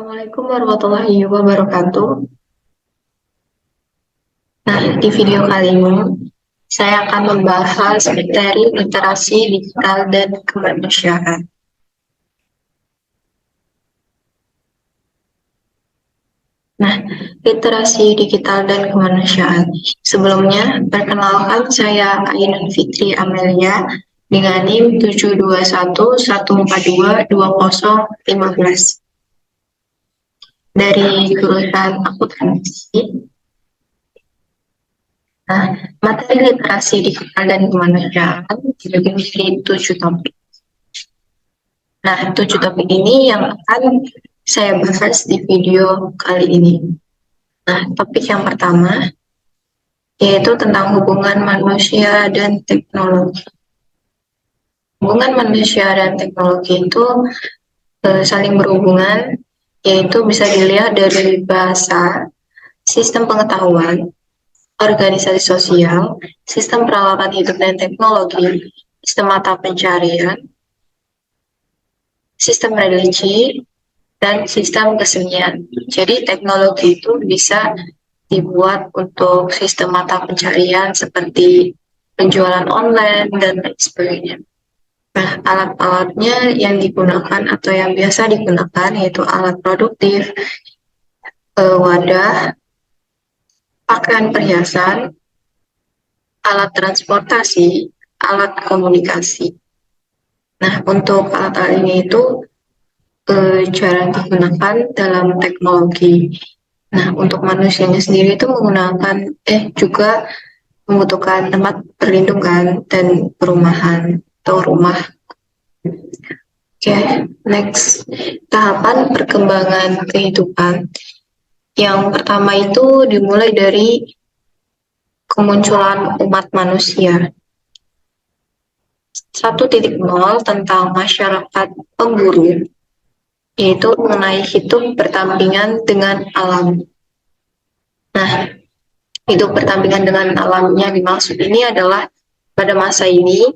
Assalamualaikum warahmatullahi wabarakatuh. Nah, di video kali ini saya akan membahas materi literasi digital dan kemanusiaan. Nah, literasi digital dan kemanusiaan. Sebelumnya, perkenalkan saya Ainun Fitri Amelia dengan NIM 72114222015 dari jurusan akuntansi. Nah, materi literasi digital dan kemanusiaan dibagi menjadi 7 topik. Nah, 7 topik ini yang akan saya bahas di video kali ini. Nah, topik yang pertama yaitu tentang hubungan manusia dan teknologi. Hubungan manusia dan teknologi itu saling berhubungan, yaitu bisa dilihat dari bahasa, sistem pengetahuan, organisasi sosial, sistem peralatan hidup dan teknologi, sistem mata pencarian, sistem religi, dan sistem kesenian. Jadi teknologi itu bisa dibuat untuk sistem mata pencarian seperti penjualan online dan lain sebagainya. Nah, alat-alatnya yang digunakan atau yang biasa digunakan yaitu alat produktif, wadah, pakaian perhiasan, alat transportasi, alat komunikasi. Nah, untuk alat-alat ini itu jarang digunakan dalam teknologi. Nah, untuk manusianya sendiri itu juga membutuhkan tempat perlindungan dan perumahan atau rumah. Oke, next. Tahapan perkembangan kehidupan. Yang pertama itu dimulai dari kemunculan umat manusia. 1.0 tentang masyarakat pemburu, yaitu mengenai hidup berdampingan dengan alam. Nah, hidup berdampingan dengan alamnya dimaksud ini adalah pada masa ini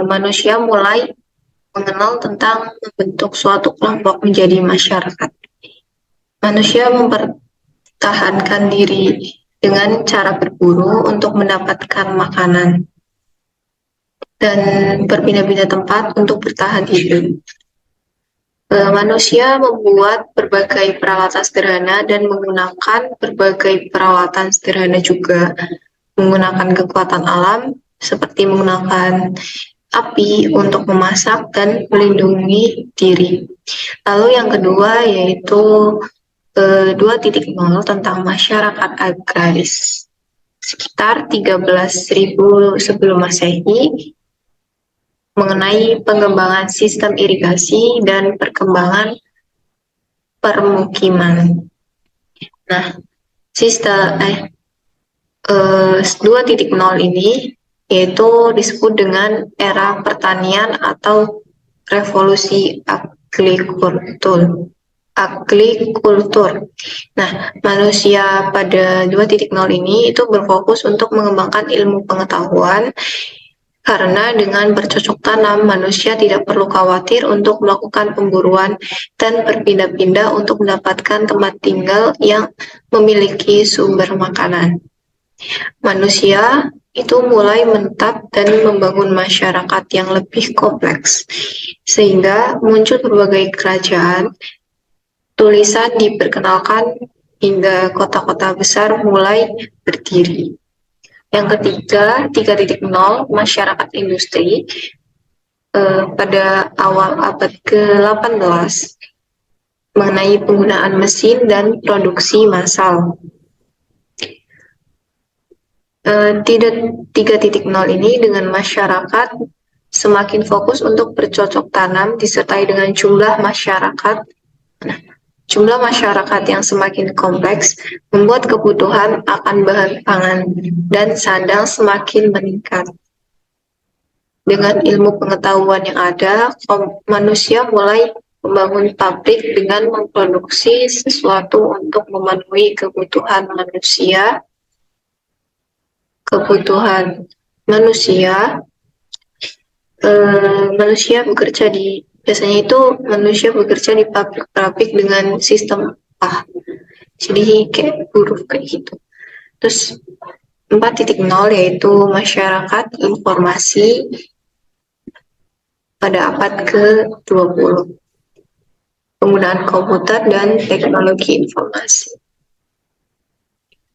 manusia mulai mengenal tentang membentuk suatu kelompok menjadi masyarakat. Manusia mempertahankan diri dengan cara berburu untuk mendapatkan makanan dan berpindah-pindah tempat untuk bertahan hidup. Manusia membuat berbagai peralatan sederhana dan menggunakan berbagai peralatan sederhana juga, menggunakan kekuatan alam seperti menggunakan api untuk memasak dan melindungi diri. Lalu yang kedua yaitu 2.0 tentang masyarakat agraris. Sekitar 13.000 sebelum Masehi, mengenai pengembangan sistem irigasi dan perkembangan permukiman. Nah, 2.0 ini yaitu disebut dengan era pertanian atau revolusi agrikultur. Nah, manusia pada 2.0 ini itu berfokus untuk mengembangkan ilmu pengetahuan. Karena dengan bercocok tanam, manusia tidak perlu khawatir untuk melakukan pemburuan dan berpindah-pindah untuk mendapatkan tempat tinggal yang memiliki sumber makanan. Manusia itu mulai menetap dan membangun masyarakat yang lebih kompleks, sehingga muncul berbagai kerajaan, tulisan diperkenalkan, hingga kota-kota besar mulai berdiri. Yang ketiga, 3.0 masyarakat industri pada awal abad ke-18 mengenai penggunaan mesin dan produksi massal. 3.0 ini dengan masyarakat semakin fokus untuk bercocok tanam disertai dengan jumlah masyarakat yang semakin kompleks membuat kebutuhan akan bahan pangan dan sandang semakin meningkat. Dengan ilmu pengetahuan yang ada, manusia mulai membangun pabrik dengan memproduksi sesuatu untuk memenuhi kebutuhan manusia. Manusia bekerja di Biasanya itu manusia bekerja di pabrik-pabrik dengan sistem A. Jadi kayak huruf kayak gitu. Terus 4.0 yaitu masyarakat informasi pada abad ke-20. Penggunaan komputer dan teknologi informasi.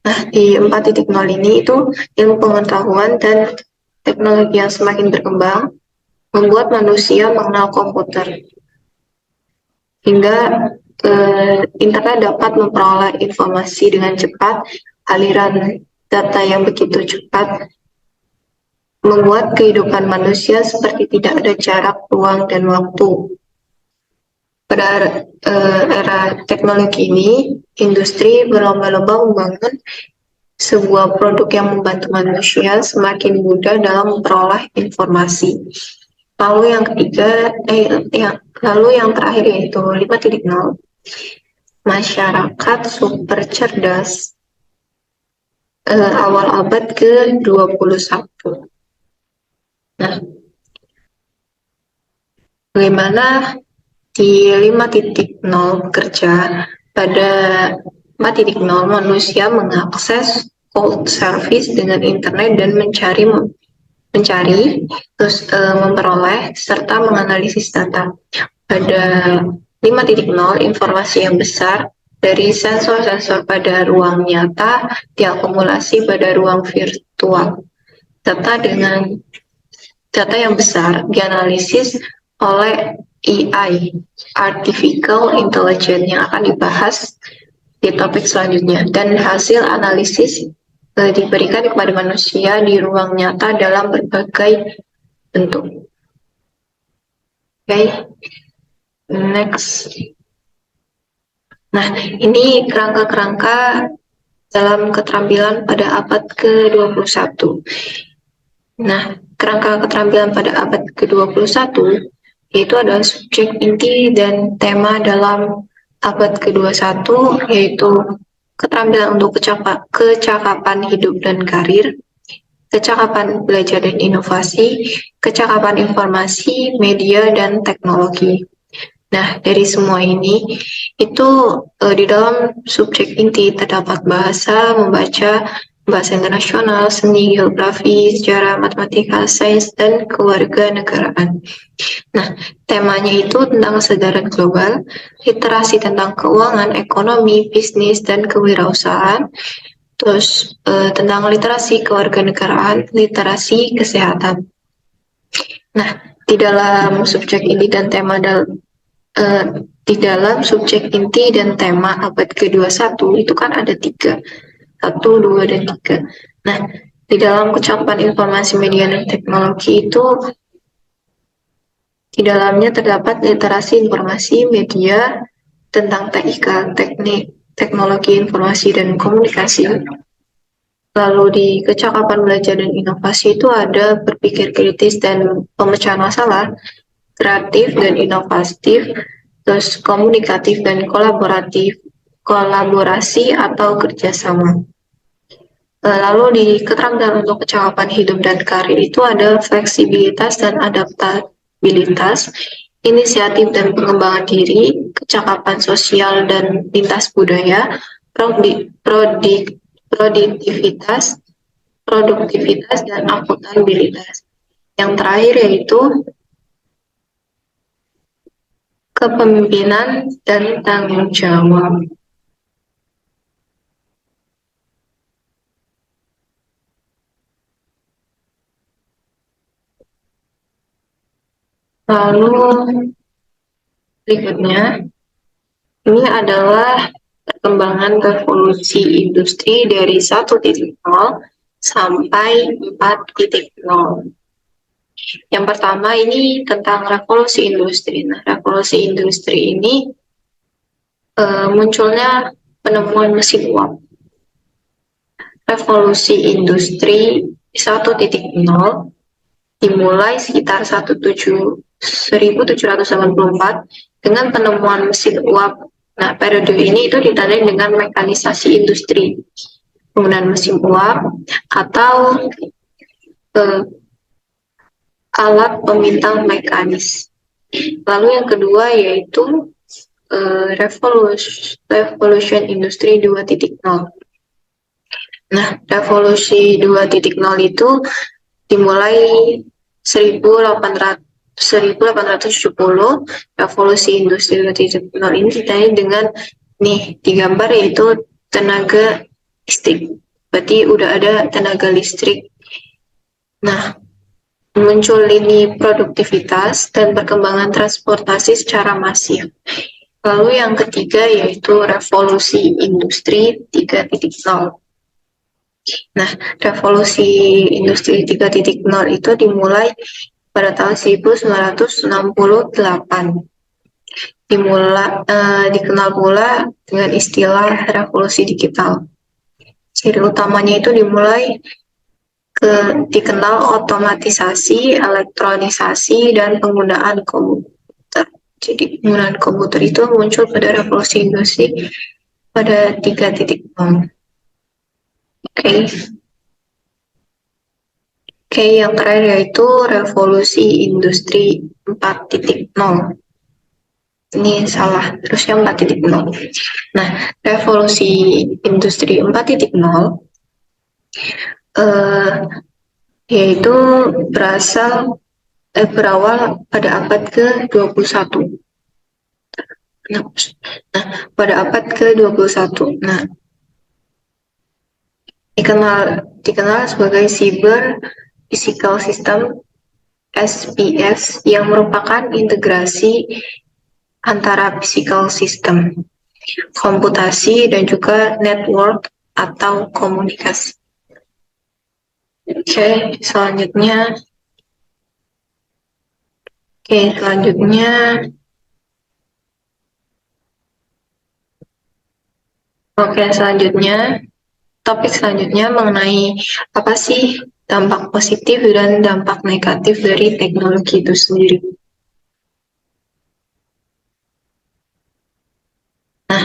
Nah, di 4.0 ini itu ilmu pengetahuan dan teknologi yang semakin berkembang membuat manusia mengenal komputer hingga internet dapat memperoleh informasi dengan cepat. Aliran data yang begitu cepat membuat kehidupan manusia seperti tidak ada jarak, ruang, dan waktu. Pada era teknologi ini, industri berlomba-lomba membangun sebuah produk yang membantu manusia semakin mudah dalam memperoleh informasi. Lalu yang terakhir yaitu 5.0, masyarakat super cerdas awal abad ke-21. Nah, bagaimana di 5.0 bekerja? Pada 4.0 manusia mengakses cloud service dengan internet dan mencari, terus memperoleh serta menganalisis data. Pada 5.0 informasi yang besar dari sensor-sensor pada ruang nyata diakumulasi pada ruang virtual. Data yang besar dianalisis oleh AI, Artificial Intelligence, yang akan dibahas di topik selanjutnya. Dan hasil analisis diberikan kepada manusia di ruang nyata dalam berbagai bentuk. Okay. Next. Nah, ini kerangka-kerangka dalam keterampilan pada abad ke-21. Nah, kerangka keterampilan pada abad ke-21 yaitu adalah subjek inti dan tema dalam abad ke-21, yaitu keterampilan untuk kecakapan hidup dan karir, kecakapan belajar dan inovasi, kecakapan informasi, media, dan teknologi. Nah, dari semua ini, itu di dalam subjek inti terdapat bahasa, membaca, bahasa internasional, seni, geografi, sejarah, matematika, sains, dan kewarganegaraan. Nah, temanya itu tentang kesadaran global, literasi tentang keuangan, ekonomi, bisnis, dan kewirausahaan, terus tentang literasi kewarganegaraan, literasi kesehatan. Nah, di dalam subjek inti dan tema di dalam subjek inti dan tema abad ke-21 itu kan ada 3, 1, 2, dan 3. Nah, di dalam kecakapan informasi media dan teknologi itu di dalamnya terdapat literasi informasi media tentang TIK, teknologi informasi dan komunikasi. Lalu di kecakapan belajar dan inovasi itu ada berpikir kritis dan pemecahan masalah, kreatif dan inovatif, terus komunikatif dan kolaborasi atau kerjasama. Lalu di keterampilan untuk kecakapan hidup dan karir itu ada fleksibilitas dan adaptabilitas, inisiatif dan pengembangan diri, kecakapan sosial dan lintas budaya, produktivitas dan akuntabilitas. Yang terakhir yaitu kepemimpinan dan tanggung jawab. Lalu berikutnya, ini adalah perkembangan revolusi industri dari 1.0 sampai 4.0. Yang pertama ini tentang revolusi industri. Nah, revolusi industri ini munculnya penemuan mesin uap. Revolusi industri 1.0 dimulai sekitar 1784 dengan penemuan mesin uap. Nah, periode ini itu ditandai dengan mekanisasi industri, penggunaan mesin uap atau alat pemintal mekanis. Lalu yang kedua yaitu revolution industri 2.0. Nah, revolusi 2.0 itu dimulai 1870. Revolusi industri 2.0 ini ditandai dengan nih digambar yaitu tenaga listrik. Berarti udah ada tenaga listrik. Nah, muncul lini produktivitas dan perkembangan transportasi secara masif. Lalu yang ketiga yaitu revolusi industri 3.0. Nah, revolusi industri 3.0 itu dimulai pada tahun 1968. Dikenal pula dengan istilah revolusi digital. Ciri utamanya itu dikenal otomatisasi, elektronisasi, dan penggunaan komputer. Jadi penggunaan komputer itu muncul pada revolusi industri pada 3.0. Oke, yang terakhir yaitu revolusi industri 4.0. Ini salah, terusnya 4.0. Nah, revolusi industri 4.0 yaitu berawal pada abad ke-21. Nah, pada abad ke-21. Nah, dikenal sebagai Cyber Physical System SPS yang merupakan integrasi antara physical system, komputasi, dan juga network atau komunikasi. Oke, selanjutnya topik selanjutnya mengenai apa sih dampak positif dan dampak negatif dari teknologi itu sendiri. Nah,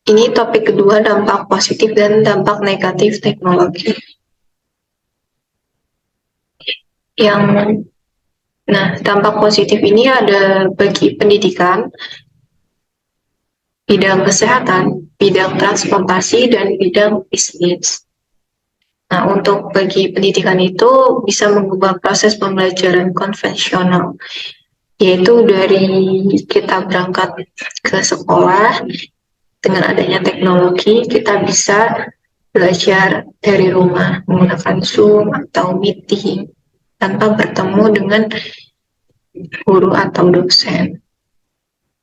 ini topik kedua, dampak positif dan dampak negatif teknologi. Dampak positif ini ada bagi pendidikan, bidang kesehatan, bidang transportasi, dan bidang bisnis. Nah, untuk bagi pendidikan itu bisa mengubah proses pembelajaran konvensional, yaitu dari kita berangkat ke sekolah, dengan adanya teknologi kita bisa belajar dari rumah menggunakan Zoom atau meeting tanpa bertemu dengan guru atau dosen.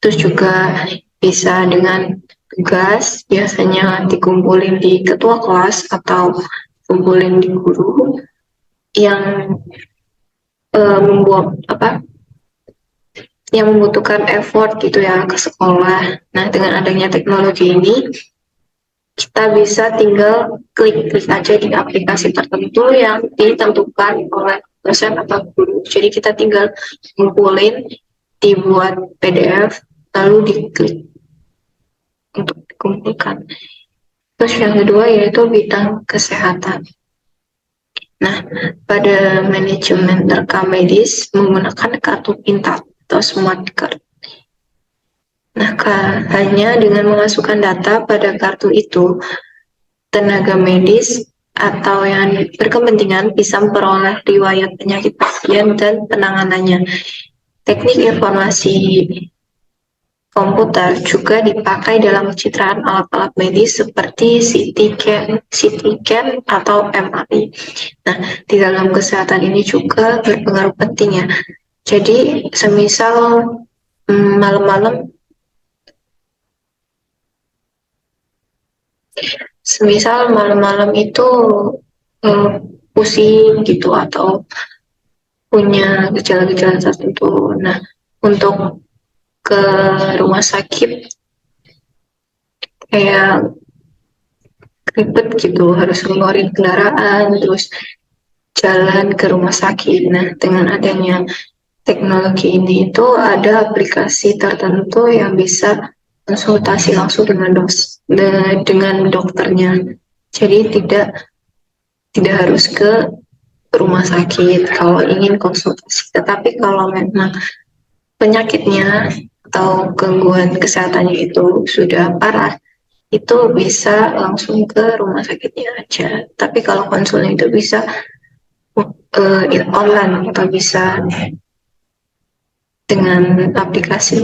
Terus juga bisa dengan tugas, biasanya dikumpulin di ketua kelas atau kumpulin di guru yang membutuhkan effort gitu ya ke sekolah. Nah, dengan adanya teknologi ini kita bisa tinggal klik aja di aplikasi tertentu yang ditentukan oleh dosen atau guru. Jadi kita tinggal ngumpulin, dibuat PDF, lalu diklik untuk dikumpulkan. Terus yang kedua yaitu bidang kesehatan. Nah, pada manajemen rekam medis menggunakan kartu pintar atau smart card. Nah, hanya dengan memasukkan data pada kartu itu, tenaga medis atau yang berkepentingan bisa memperoleh riwayat penyakit pasien dan penanganannya. Teknik informasi komputer juga dipakai dalam pencitraan alat-alat medis seperti CT scan atau MRI. Nah, di dalam kesehatan ini juga berpengaruh penting ya. Jadi, semisal malam-malam itu pusing gitu atau punya gejala-gejala tertentu. Nah, untuk ke rumah sakit kayak ribet gitu, harus ngeluarin kendaraan, terus jalan ke rumah sakit. Nah, dengan adanya teknologi ini itu ada aplikasi tertentu yang bisa konsultasi langsung dengan dokternya. Jadi tidak harus ke rumah sakit kalau ingin konsultasi. Tetapi kalau memang penyakitnya atau gangguan kesehatannya itu sudah parah, itu bisa langsung ke rumah sakitnya aja. Tapi kalau konsulnya itu bisa online atau bisa dengan aplikasi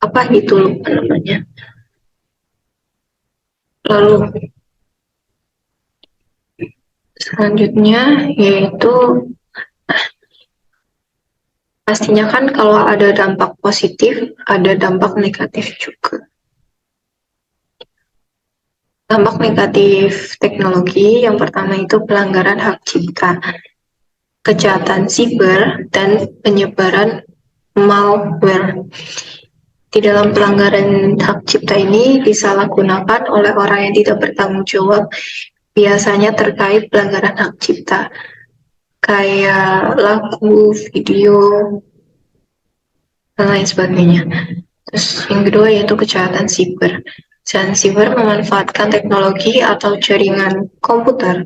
apa gitu lupa namanya. Lalu selanjutnya yaitu pastinya kan kalau ada dampak positif, ada dampak negatif juga. Dampak negatif teknologi yang pertama itu pelanggaran hak cipta, kejahatan siber, dan penyebaran malware. Di dalam pelanggaran hak cipta ini disalahgunakan oleh orang yang tidak bertanggung jawab, biasanya terkait pelanggaran hak cipta, kayak lagu, video, dan lain sebagainya. Terus yang kedua yaitu kejahatan siber. Kejahatan siber memanfaatkan teknologi atau jaringan komputer.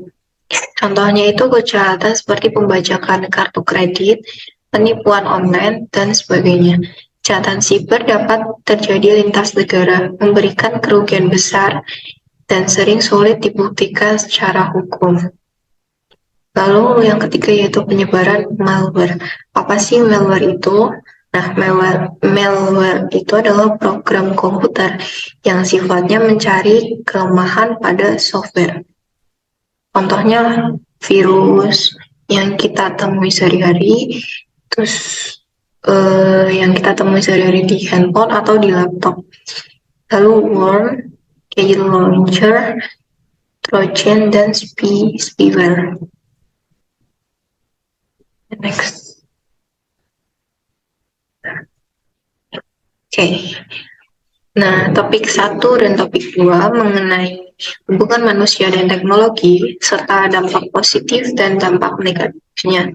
Contohnya itu kejahatan seperti pembajakan kartu kredit, penipuan online, dan sebagainya. Kejahatan siber dapat terjadi lintas negara, memberikan kerugian besar, dan sering sulit dibuktikan secara hukum. Lalu yang ketiga yaitu penyebaran malware. Apa sih malware itu? Nah, malware itu adalah program komputer yang sifatnya mencari kelemahan pada software. Contohnya virus yang kita temui sehari-hari, terus yang kita temui sehari-hari di handphone atau di laptop. Lalu worm, keylogger, launcher, trojan, dan spyware. Next. Oke. Nah, topik 1 dan topik 2 mengenai hubungan manusia dan teknologi, serta dampak positif dan dampak negatifnya.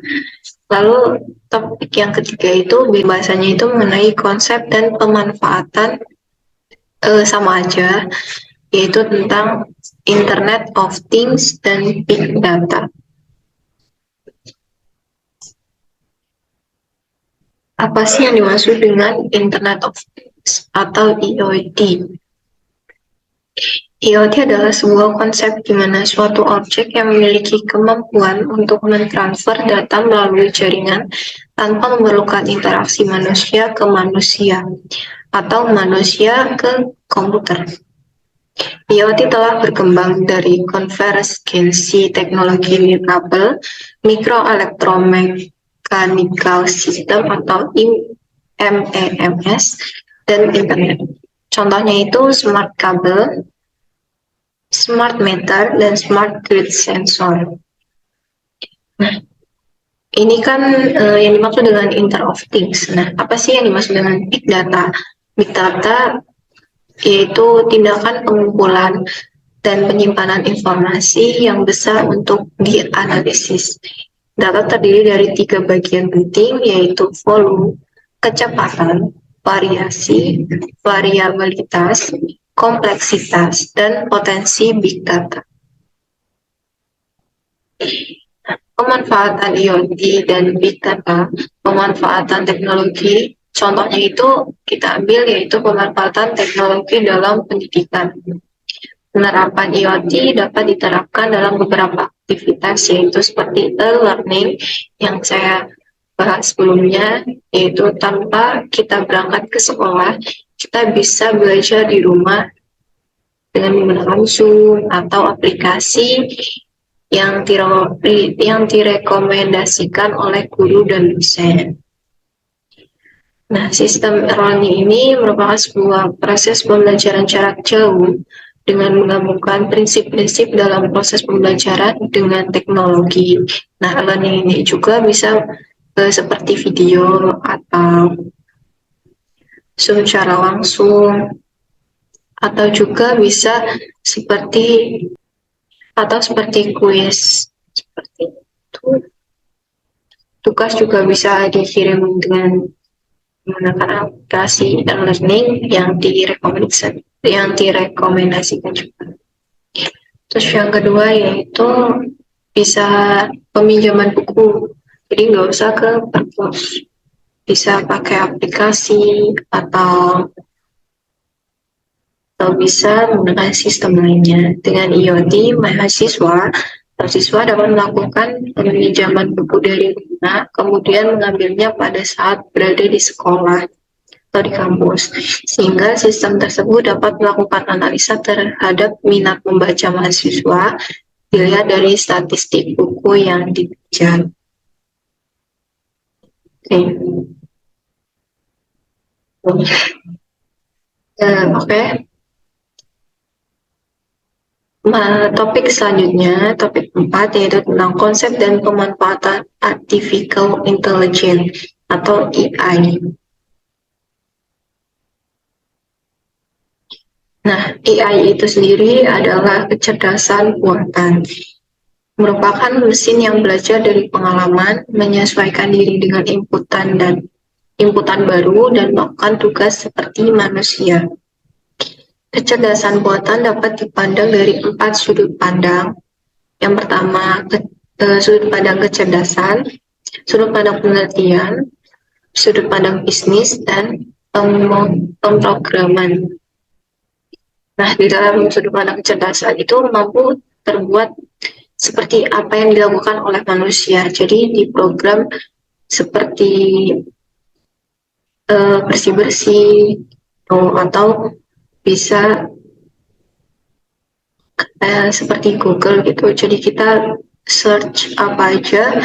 Lalu topik yang ketiga itu bahasanya itu mengenai konsep dan pemanfaatan sama aja, yaitu tentang Internet of Things dan Big Data. Apa sih yang dimaksud dengan Internet of Things atau IoT? IoT adalah sebuah konsep di mana suatu objek yang memiliki kemampuan untuk mentransfer data melalui jaringan tanpa memerlukan interaksi manusia ke manusia atau manusia ke komputer. IoT telah berkembang dari konvergensi teknologi nirkabel, microelectromechanical system atau MEMS, dan internet. Contohnya itu smart kabel, smart meter, dan smart grid sensor. Nah, ini kan yang dimaksud dengan Internet of Things. Nah, apa sih yang dimaksud dengan Big Data? Big Data yaitu tindakan pengumpulan dan penyimpanan informasi yang besar untuk dianalisis. Data terdiri dari 3 bagian penting, yaitu volume, kecepatan, variasi, variabilitas, kompleksitas, dan potensi big data. Pemanfaatan IoT dan big data, pemanfaatan teknologi, contohnya itu kita ambil yaitu pemanfaatan teknologi dalam pendidikan. Penerapan IoT dapat diterapkan dalam beberapa aktivitas, yaitu seperti e-learning yang saya bahas sebelumnya, yaitu tanpa kita berangkat ke sekolah, kita bisa belajar di rumah dengan menggunakan Zoom atau aplikasi yang direkomendasikan oleh guru dan dosen. Nah, sistem e-learning ini merupakan sebuah proses pembelajaran jarak jauh dengan menggabungkan prinsip-prinsip dalam proses pembelajaran dengan teknologi. Nah, e-learning ini juga bisa seperti video atau Zoom secara langsung, atau juga bisa seperti kuis seperti itu. Tugas juga bisa dikirim dengan menggunakan aplikasi e-learning yang direkomendasikan juga. Terus yang kedua yaitu bisa peminjaman buku, jadi nggak usah ke perpus, bisa pakai aplikasi atau bisa menggunakan sistem lainnya. Dengan IoT, mahasiswa dapat melakukan peminjaman buku dari mana, kemudian mengambilnya pada saat berada di sekolah atau di kampus, sehingga sistem tersebut dapat melakukan analisa terhadap minat membaca mahasiswa dilihat dari statistik buku yang dipinjam. Oke. Topik selanjutnya, topik 4, yaitu tentang konsep dan pemanfaatan Artificial Intelligence atau AI. Nah, AI itu sendiri adalah kecerdasan buatan. Merupakan mesin yang belajar dari pengalaman, menyesuaikan diri dengan inputan baru, dan melakukan tugas seperti manusia. Kecerdasan buatan dapat dipandang dari 4 sudut pandang. Yang pertama, sudut pandang kecerdasan, sudut pandang penelitian, sudut pandang bisnis, dan pemrograman. Nah, di dalam sudut pandang kecerdasan itu mampu terbuat seperti apa yang dilakukan oleh manusia. Jadi diprogram seperti bersih-bersih, atau bisa seperti Google gitu. Jadi kita search apa aja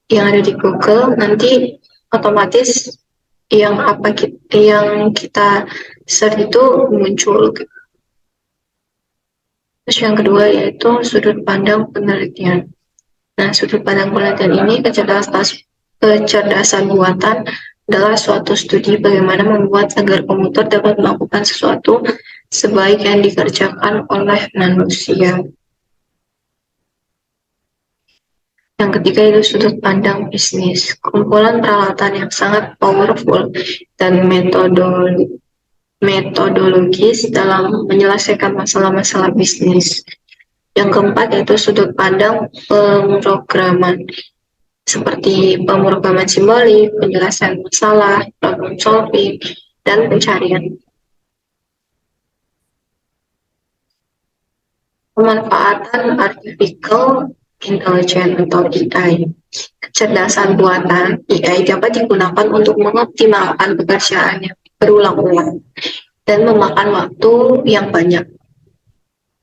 yang ada di Google, nanti otomatis yang kita search itu muncul. Terus yang kedua yaitu sudut pandang penelitian. Nah, sudut pandang penelitian ini kecerdasan buatan adalah suatu studi bagaimana membuat agar komputer dapat melakukan sesuatu sebaik yang dikerjakan oleh manusia. Yang ketiga itu sudut pandang bisnis, kumpulan peralatan yang sangat powerful dan metodologis dalam menyelesaikan masalah-masalah bisnis. Yang keempat yaitu sudut pandang pemrograman, seperti pemrograman simbolik, penjelasan masalah, problem solving, dan pencarian. Pemanfaatan Artificial Intelligence atau AI. Kecerdasan buatan AI dapat digunakan untuk mengoptimalkan pekerjaan yang berulang-ulang dan memakan waktu yang banyak.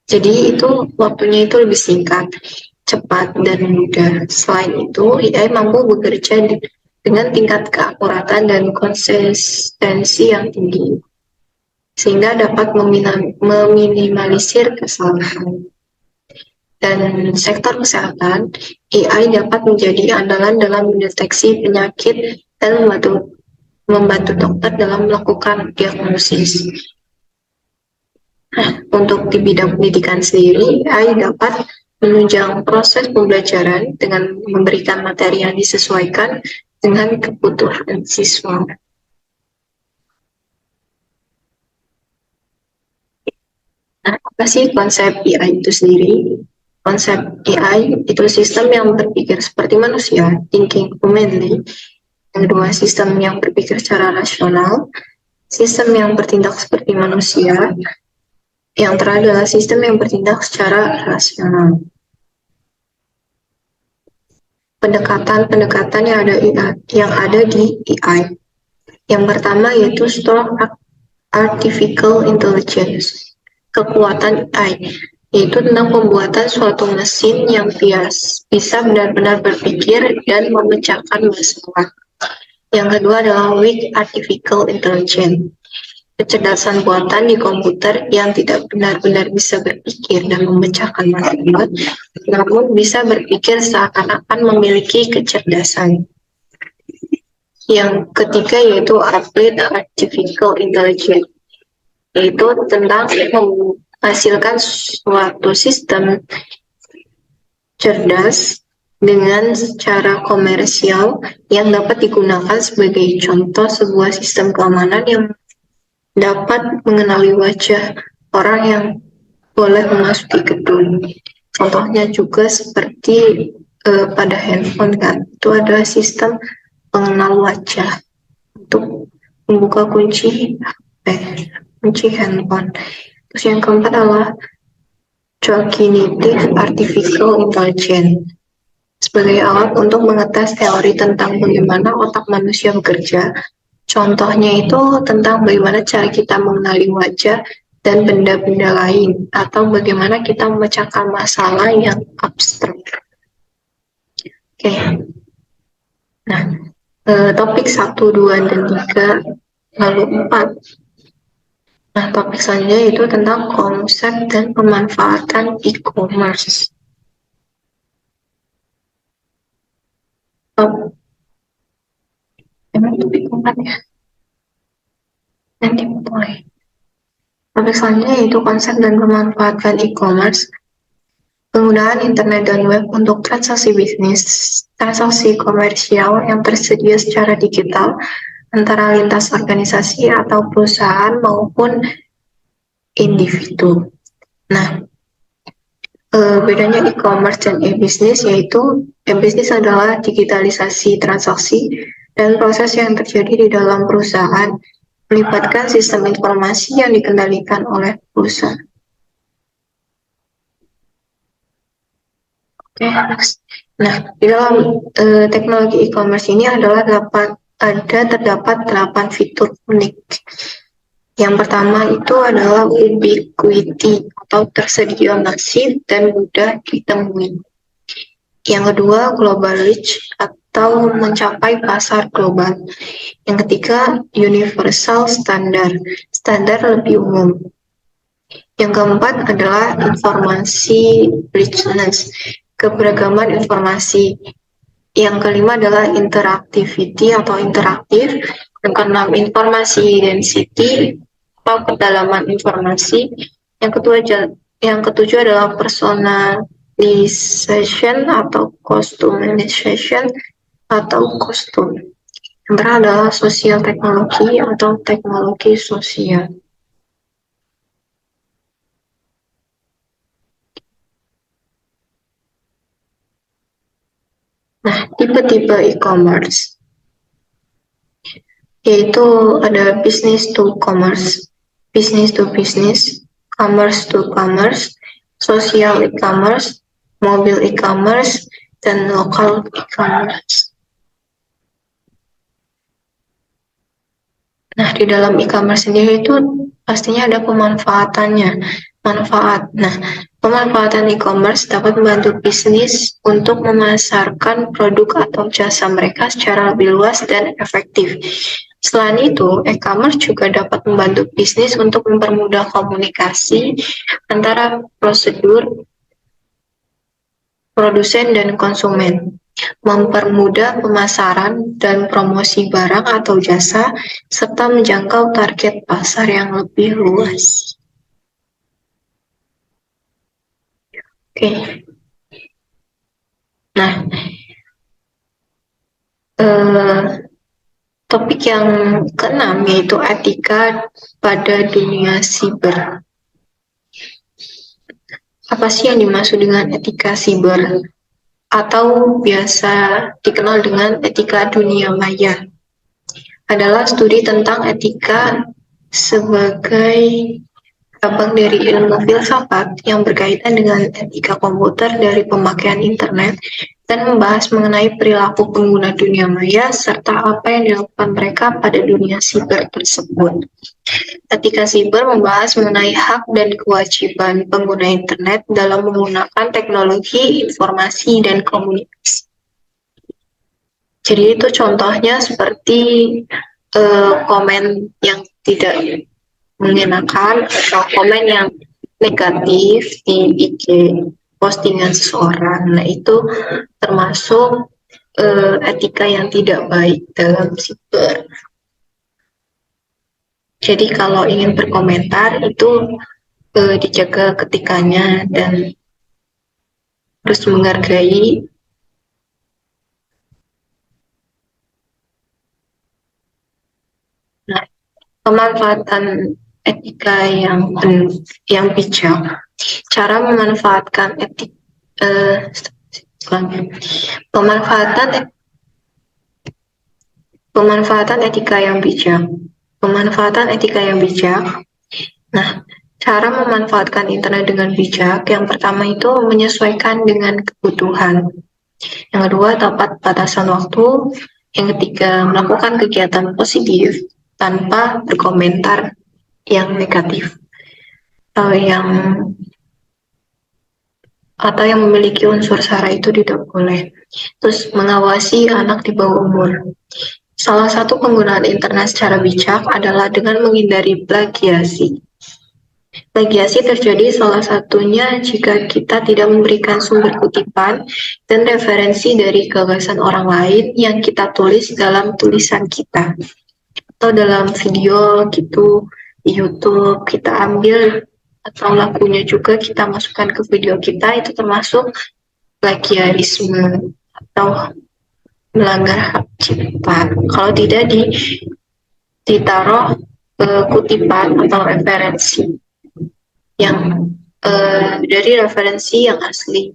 Jadi itu waktunya itu lebih singkat, cepat, dan mudah. Selain itu, AI mampu bekerja dengan tingkat keakuratan dan konsistensi yang tinggi, sehingga dapat meminimalisir kesalahan. Dan sektor kesehatan, AI dapat menjadi andalan dalam mendeteksi penyakit dan membantu dokter dalam melakukan diagnosis. Nah, untuk di bidang pendidikan sendiri, AI dapat menunjang proses pembelajaran dengan memberikan materi yang disesuaikan dengan kebutuhan siswa. Nah, apa sih konsep AI itu sendiri? Konsep AI itu sistem yang berpikir seperti manusia, thinking humanly. Yang kedua, sistem yang berpikir secara rasional, sistem yang bertindak seperti manusia. Yang terakhir adalah sistem yang bertindak secara rasional. Pendekatan yang ada di AI. Yang pertama yaitu strong artificial intelligence, kekuatan AI, yaitu tentang pembuatan suatu mesin yang bisa benar-benar berpikir dan memecahkan masalah. Yang kedua adalah weak artificial intelligence, kecerdasan buatan di komputer yang tidak benar-benar bisa berpikir dan memecahkan masalah, namun bisa berpikir seakan-akan memiliki kecerdasan. Yang ketiga yaitu applied artificial intelligence, yaitu tentang menghasilkan suatu sistem cerdas dengan secara komersial yang dapat digunakan sebagai contoh sebuah sistem keamanan yang dapat mengenali wajah orang yang boleh memasuki gedung. Contohnya juga seperti pada handphone kan, itu ada sistem pengenal wajah untuk membuka kunci HP, kunci handphone. Terus yang keempat adalah Cognitive Artificial Intelligence sebagai alat untuk mengetes teori tentang bagaimana otak manusia bekerja. Contohnya itu tentang bagaimana cara kita mengenali wajah dan benda-benda lain, atau bagaimana kita memecahkan masalah yang abstrak. Oke, nah topik 1, 2, dan 3, lalu 4. Nah, topik selanjutnya itu tentang konsep dan pemanfaatan e-commerce. Emang topik 4 ya? Nanti mulai. Topik selanjutnya yaitu konsep dan pemanfaatan e-commerce. Penggunaan internet dan web untuk transaksi bisnis, transaksi komersial yang tersedia secara digital antara lintas organisasi atau perusahaan maupun individu. Nah, bedanya e-commerce dan e-business yaitu e-business adalah digitalisasi transaksi dan proses yang terjadi di dalam perusahaan, melibatkan sistem informasi yang dikendalikan oleh perusahaan. Oke, next. Nah, di dalam teknologi e-commerce ini terdapat 8 fitur unik. Yang pertama itu adalah ubiquity atau tersedia masif dan mudah ditemui. Yang kedua, global reach atau mencapai pasar global. Yang ketiga, universal standar lebih umum. Yang keempat adalah informasi richness, keberagaman informasi. Yang kelima adalah interactivity atau interaktif. Yang keenam, informasi density atau kedalaman informasi. Yang ketujuh adalah personalization atau customization atau kostum. Yang terakhir adalah sosial teknologi atau teknologi sosial. Nah, tipe-tipe e-commerce yaitu ada business to commerce, business to business, commerce to commerce, social e-commerce, mobile e-commerce, dan local e-commerce. Nah, di dalam e-commerce sendiri itu pastinya ada pemanfaatannya. Nah, pemanfaatan e-commerce dapat membantu bisnis untuk memasarkan produk atau jasa mereka secara lebih luas dan efektif. Selain itu, e-commerce juga dapat membantu bisnis untuk mempermudah komunikasi antara prosedur produsen dan konsumen, mempermudah pemasaran dan promosi barang atau jasa, serta menjangkau target pasar yang lebih luas. Oke. Nah, topik yang keenam yaitu etika pada dunia siber. Apa sih yang dimaksud dengan etika siber? Atau biasa dikenal dengan etika dunia maya. Adalah studi tentang etika sebagai cabang dari ilmu filsafat yang berkaitan dengan etika komputer dari pemakaian internet dan membahas mengenai perilaku pengguna dunia maya serta apa yang dilakukan mereka pada dunia siber tersebut. Etika siber membahas mengenai hak dan kewajiban pengguna internet dalam menggunakan teknologi informasi dan komunikasi. Jadi itu contohnya seperti komen yang tidak mengenakan atau komen yang negatif di IG postingan seseorang. Nah, itu termasuk etika yang tidak baik dalam siber. Jadi kalau ingin berkomentar itu dijaga ketikanya dan harus menghargai. Nah, pemanfaatan etika yang bijak. Cara memanfaatkan Pemanfaatan pemanfaatan etika yang bijak. Pemanfaatan etika yang bijak. Nah, cara memanfaatkan internet dengan bijak, yang pertama itu menyesuaikan dengan kebutuhan. Yang kedua, tepat batasan waktu. Yang ketiga, melakukan kegiatan positif tanpa berkomentar yang negatif. Atau yang memiliki unsur sara itu tidak boleh. Terus mengawasi anak di bawah umur. Salah satu penggunaan internet secara bijak adalah dengan menghindari plagiasi. Plagiasi terjadi salah satunya jika kita tidak memberikan sumber kutipan dan referensi dari gagasan orang lain yang kita tulis dalam tulisan kita. Atau dalam video gitu di YouTube kita ambil atau lagunya juga kita masukkan ke video kita, itu termasuk plagiarisme atau melanggar hak cipta. Kalau tidak ditaruh kutipan atau referensi yang dari referensi yang asli.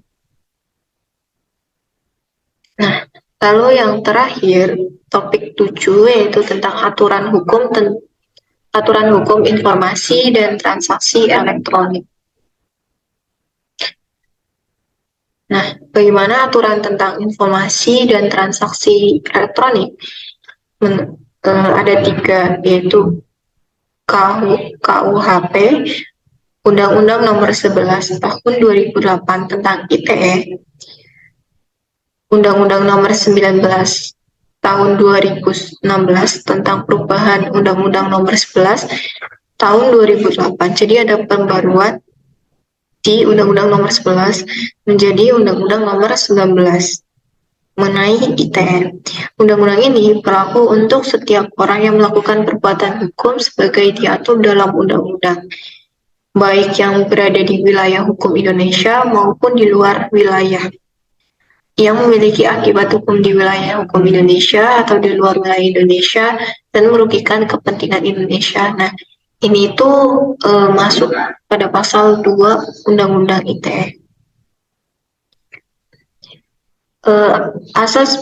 Nah, lalu yang terakhir, topik 7 yaitu tentang aturan hukum informasi dan transaksi elektronik. Nah, bagaimana aturan tentang informasi dan transaksi elektronik? Ada 3, yaitu KUHP, Undang-Undang Nomor 11 Tahun 2008 tentang ITE, Undang-Undang Nomor 19 Tahun 2016 tentang perubahan Undang-Undang Nomor 11 Tahun 2008. Jadi ada pembaruan di Undang-Undang Nomor 11 menjadi Undang-Undang Nomor 19 mengenai ITE. Undang-undang ini berlaku untuk setiap orang yang melakukan perbuatan hukum sebagai diatur dalam undang-undang, baik yang berada di wilayah hukum Indonesia maupun di luar wilayah, yang memiliki akibat hukum di wilayah hukum Indonesia atau di luar wilayah Indonesia dan merugikan kepentingan Indonesia. Nah, ini itu masuk pada pasal 2 Undang-Undang ITE. Asas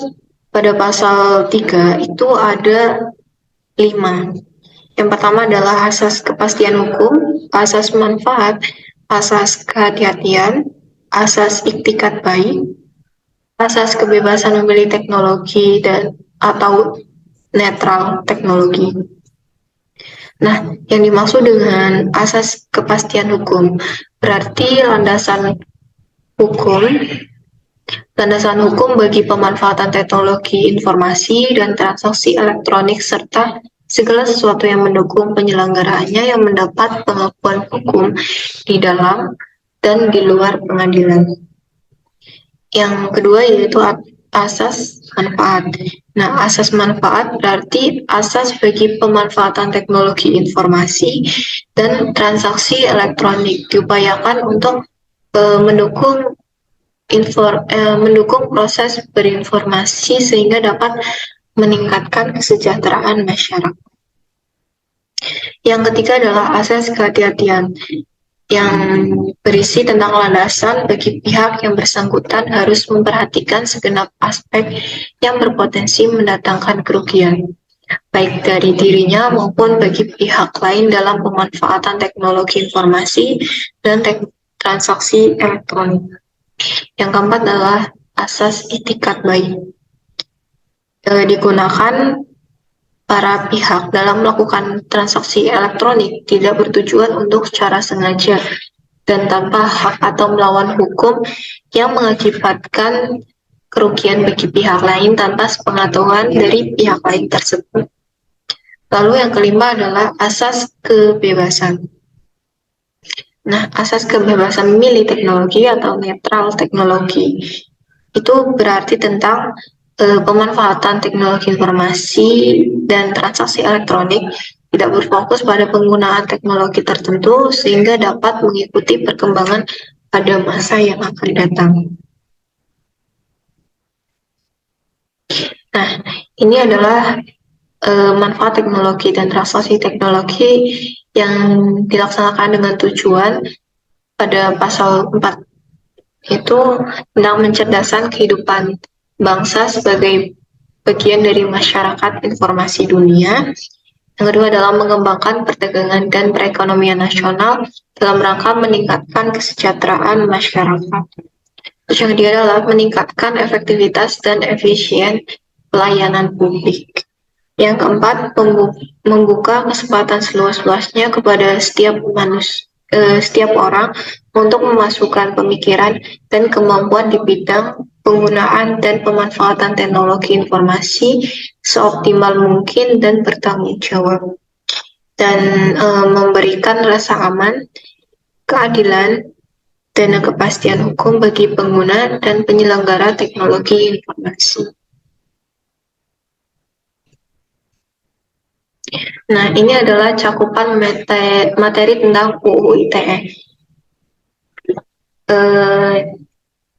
pada pasal 3 itu ada 5. Yang pertama adalah asas kepastian hukum, asas manfaat, asas kehati-hatian, asas iktikat baik, asas kebebasan memilih teknologi dan atau netral teknologi. Nah, yang dimaksud dengan asas kepastian hukum berarti landasan hukum bagi pemanfaatan teknologi informasi dan transaksi elektronik serta segala sesuatu yang mendukung penyelenggaraannya yang mendapat pengakuan hukum di dalam dan di luar pengadilan. Yang kedua yaitu asas manfaat. Nah, asas manfaat berarti asas bagi pemanfaatan teknologi informasi dan transaksi elektronik diupayakan untuk mendukung proses berinformasi sehingga dapat meningkatkan kesejahteraan masyarakat. Yang ketiga adalah asas kehati-hatian yang berisi tentang landasan bagi pihak yang bersangkutan harus memperhatikan segenap aspek yang berpotensi mendatangkan kerugian, baik dari dirinya maupun bagi pihak lain dalam pemanfaatan teknologi informasi dan transaksi elektronik. Yang keempat adalah asas itikat baik. Digunakan para pihak dalam melakukan transaksi elektronik tidak bertujuan untuk secara sengaja dan tanpa hak atau melawan hukum yang mengakibatkan kerugian bagi pihak lain tanpa sepengetahuan dari pihak lain tersebut. Lalu yang kelima adalah asas kebebasan. Nah, asas kebebasan memilih teknologi atau netral teknologi itu berarti tentang pemanfaatan teknologi informasi dan transaksi elektronik tidak berfokus pada penggunaan teknologi tertentu sehingga dapat mengikuti perkembangan pada masa yang akan datang. Nah, ini adalah manfaat teknologi dan transaksi teknologi yang dilaksanakan dengan tujuan pada pasal 4 itu tentang mencerdaskan kehidupan bangsa sebagai bagian dari masyarakat informasi dunia. Yang kedua adalah mengembangkan perdagangan dan perekonomian nasional dalam rangka meningkatkan kesejahteraan masyarakat. Terus yang ketiga adalah meningkatkan efektivitas dan efisien pelayanan publik. Yang keempat, membuka kesempatan seluas-luasnya kepada setiap orang untuk memasukkan pemikiran dan kemampuan di bidang penggunaan dan pemanfaatan teknologi informasi seoptimal mungkin dan bertanggung jawab, dan memberikan rasa aman, keadilan, dan kepastian hukum bagi pengguna dan penyelenggara teknologi informasi. Nah, ini adalah cakupan materi tentang UU ITE.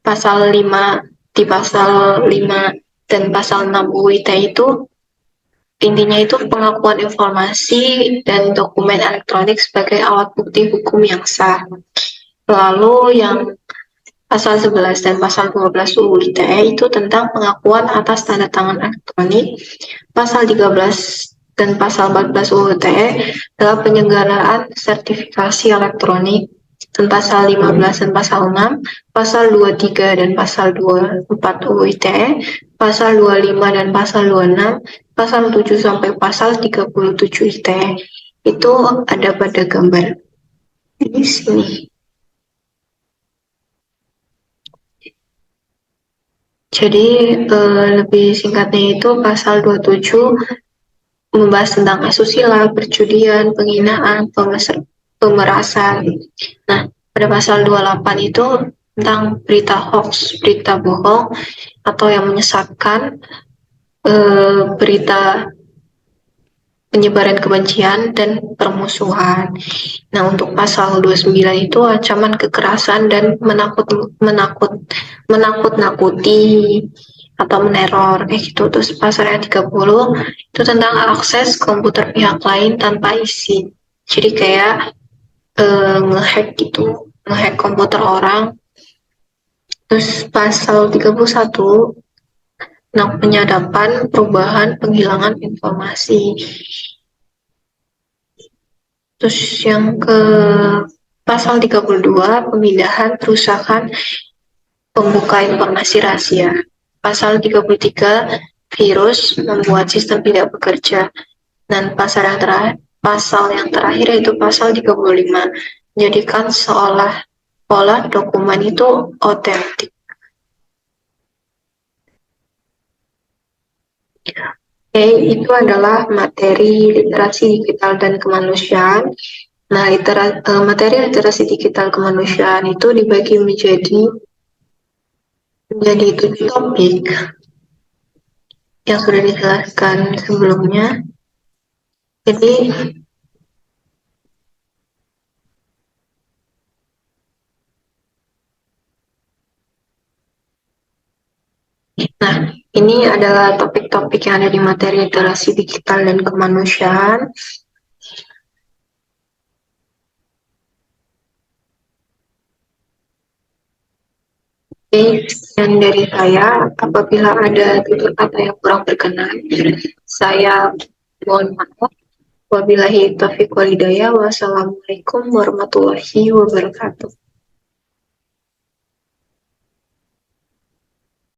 Pasal 5, di pasal 5 dan pasal 6 UU ITE itu intinya itu pengakuan informasi dan dokumen elektronik sebagai alat bukti hukum yang sah. Lalu yang pasal 11 dan pasal 12 UU ITE itu tentang pengakuan atas tanda tangan elektronik. Pasal 13 dan pasal 14 UU ITE adalah penyelenggaraan sertifikasi elektronik. Dan pasal 15 dan pasal 6, pasal 23 dan pasal 24 UU ITE, pasal 25 dan pasal 26, pasal 7 sampai pasal 37 ITE. Itu ada pada gambar di sini. Jadi lebih singkatnya itu pasal 27 membahas tentang asusila, perjudian, penghinaan, pemerasan. Nah, pada pasal 28 itu tentang berita hoax, berita bohong, atau yang menyesatkan, berita penyebaran kebencian dan permusuhan. Nah, untuk pasal 29 itu ancaman kekerasan dan menakut-nakuti atau meneror gitu. Terus pasal yang 30 itu tentang akses komputer pihak lain tanpa izin. Jadi kayak ngehack gitu, ngehack komputer orang. Terus pasal 31 tentang penyadapan, perubahan, penghilangan informasi. Terus yang ke pasal 32 pemindahan, perusakan, pembuka informasi rahasia. Pasal 33 virus membuat sistem tidak bekerja. Dan pasal yang terakhir yaitu pasal 35 menjadikan seolah-olah dokumen itu otentik. Oke, itu adalah materi literasi digital dan kemanusiaan. Nah, materi literasi digital kemanusiaan itu dibagi menjadi 7 topik yang sudah dijelaskan sebelumnya. Jadi, nah, ini adalah topik-topik yang ada di materi literasi digital dan kemanusiaan. Sekian dari saya. Apabila ada tutur kata yang kurang berkenan, saya mohon maaf. Wabillahi taufiq wal hidayah. Wassalamualaikum warahmatullahi wabarakatuh.